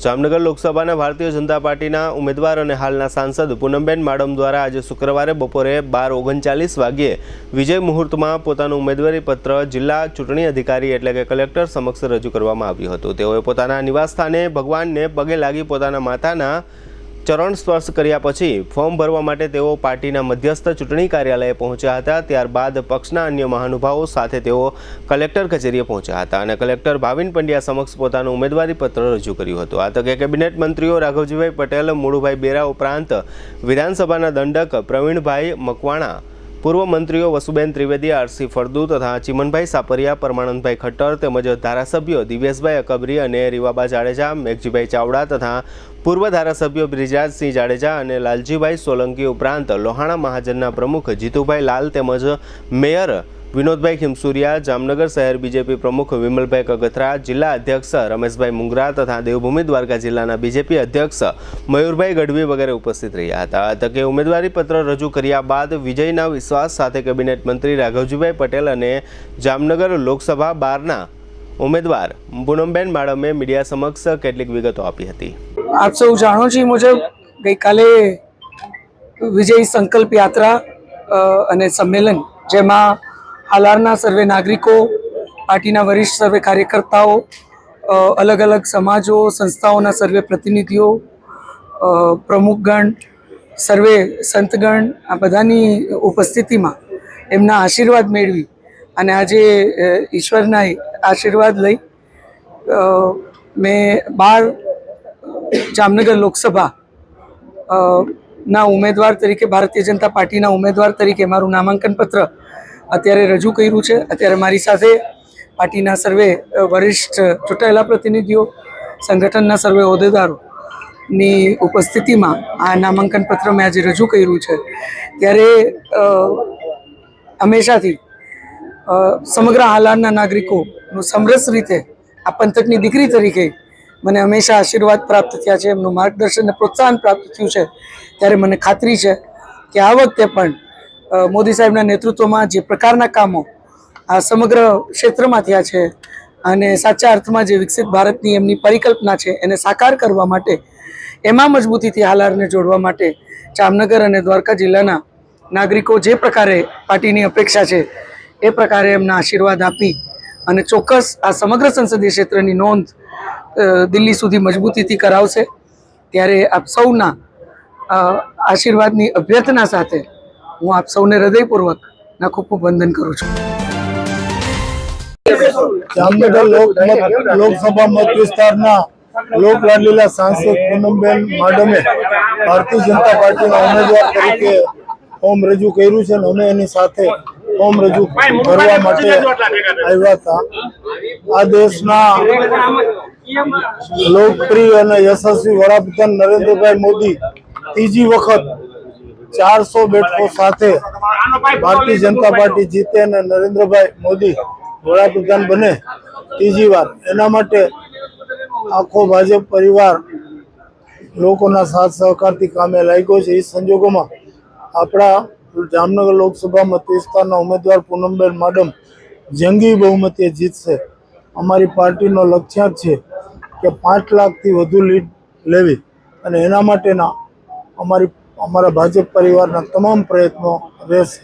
જામનગર લોકસભાના ભારતીય જનતા પાર્ટીના ઉમેદવાર અને હાલના સાંસદ પૂનમબેન માડમ દ્વારા આજે શુક્રવારે બપોરે 12:39 વાગ્યે વિજય મુહૂર્તમાં પોતાનું ઉમેદવારી પત્ર જિલ્લા ચૂંટણી અધિકારી એટલે કે કલેક્ટર સમક્ષ રજૂ કરવામાં આવ્યું હતું। તેઓએ પોતાના નિવાસસ્થાને ભગવાનને પગે લાગી પોતાના માતાના ચરણ સ્પર્શ કર્યા પછી ફોર્મ ભરવા માટે તેઓ પાર્ટીના મધ્યસ્થ ચૂંટણી કાર્યાલયે પહોંચ્યા હતા। ત્યારબાદ પક્ષના અન્ય મહાનુભાવો સાથે તેઓ કલેક્ટર કચેરીએ પહોંચ્યા હતા અને કલેક્ટર ભાવિન પંડ્યા સમક્ષ પોતાનું ઉમેદવારી પત્ર રજૂ કર્યું હતું। આ તકે કેબિનેટ મંત્રીઓ રાઘવજીભાઈ પટેલ, મુળુભાઈ બેરા ઉપરાંત વિધાનસભાના દંડક પ્રવીણભાઈ મકવાણા, પૂર્વ મંત્રીઓ વસુબેન ત્રિવેદી, આરસી ફળદુ તથા ચીમનભાઈ સાપરિયા, પરમાનંદભાઈ ખટ્ટર તેમજ ધારાસભ્યો દિવ્યેશભાઈ અકબરી અને રીવાબા જાડેજા, મેઘજીભાઈ ચાવડા તથા પૂર્વ ધારાસભ્યો બ્રિજરાજસિંહ જાડેજા અને લાલજીભાઈ સોલંકી ઉપરાંત લોહાણા મહાજનના પ્રમુખ જીતુભાઈ લાલ તેમજ મેયર વિનોદભાઈ ખીમસુરિયા, જામનગર શહેર બીજેપી પ્રમુખ વિમલભાઈ કગથરા, જિલ્લા અધ્યક્ષ રમેશભાઈ મુંગરા તથા દેવભૂમિ દ્વારકા જિલ્લાના બીજેપી અધ્યક્ષ મયુરભાઈ ગઢવી વગેરે ઉપસ્થિત રહ્યા હતા। આ તકે ઉમેદવારી પત્ર રજૂ કર્યા બાદ વિજયના વિશ્વાસ સાથે કેબિનેટ મંત્રી રાઘવજીભાઈ પટેલ અને જામનગર લોકસભા 12ના ઉમેદવાર પૂનમબેન માડમે મીડિયા સમક્ષ કેટલીક વિગતો આપી હતી। આપ સૌ જાણો છો મુજબ ગઈકાલે વિજય સંકલ્પ યાત્રા અને સંમેલન જેમાં હાલારના સર્વે નાગરિકો, પાર્ટીના વરિષ્ઠ સર્વે કાર્યકર્તાઓ, અલગ અલગ સમાજો, સંસ્થાઓના સર્વે પ્રતિનિધિઓ, પ્રમુખગણ, સર્વે સંતગણ આ બધાની ઉપસ્થિતિમાં એમના આશીર્વાદ મેળવી અને આજે ઈશ્વરના આશીર્વાદ લઈ મેં 12 જામનગર લોકસભા ના ઉમેદવાર તરીકે, ભારતીય જનતા પાર્ટીના ઉમેદવાર તરીકે મારું નામાંકન પત્ર અત્યારે રજૂ કર્યું છે। અત્યારે મારી સાથે પાર્ટીના સર્વે વરિષ્ઠ ચૂંટાયેલા પ્રતિનિધિઓ, સંગઠનના સર્વે હોદ્દેદારોની ઉપસ્થિતિમાં આ નામાંકન પત્ર મેં આજે રજૂ કર્યું છે। ત્યારે હંમેશાથી સમગ્ર હાલારના નાગરિકોનું સમરસ રીતે આ પંથકની દીકરી તરીકે મને હંમેશા આશીર્વાદ પ્રાપ્ત થયા છે, એમનું માર્ગદર્શન અને પ્રોત્સાહન પ્રાપ્ત થયું છે। ત્યારે મને ખાતરી છે કે આ વખતે પણ મોદી સાહેબના નેતૃત્વમાં જે પ્રકારના કામો આ સમગ્ર ક્ષેત્રમાં થયા છે અને સાચા અર્થમાં જે વિકસિત ભારતની એમની પરિકલ્પના છે એને સાકાર કરવા માટે, એમાં મજબૂતીથી હાલારને જોડવા માટે જામનગર અને દ્વારકા જિલ્લાના નાગરિકો જે પ્રકારે પાર્ટીની અપેક્ષા છે એ પ્રકારે એમના આશીર્વાદ આપી અને ચોક્કસ આ સમગ્ર સંસદીય ક્ષેત્રની નોંધ દિલ્હી સુધી મજબૂતીથી કરાવશે। ત્યારે આપ સૌના આશીર્વાદની અભ્યર્થના સાથે હું આપ સૌને હૃદયપૂર્વક ખૂબ ખૂબ વંદન કરું છું। જામનગર લોકસભા મત વિસ્તારના લોકલાડીલા સાંસદ પૂનમબેન માડમે ભારતીય જનતા પાર્ટીના ઉમેદવાર તરીકે ફોર્મ રજૂ કર્યું છે અને અમે એની સાથે ફોર્મ રજૂ કરવા માટે આવ્યા હતા। આ દેશના લોકપ્રિય અને યશસ્વી વડાપ્રધાન નરેન્દ્રભાઈ મોદી ત્રીજી વખત 400 બેઠકો સાથે ભારતીય જનતા પાર્ટી જીતે અને નરેન્દ્રભાઈ મોદી વડાપ્રધાન બને ત્રીજી વાર, એના માટે આખો ભાજપ પરિવાર લોકોના સાથ સહકારથી કામે લાગ્યો છે। એ સંજોગોમાં આપણા જામનગર લોકસભા મત વિસ્તારના ઉમેદવાર પૂનમબેન માડમ જંગી બહુમતીએ જીતશે। અમારી પાર્ટીનો લક્ષ્યાંક છે કે 5 લાખથી વધુ લીડ લેવી અને એના માટેના અમારા ભાજપ પરિવારના તમામ પ્રયત્નો રહેશે।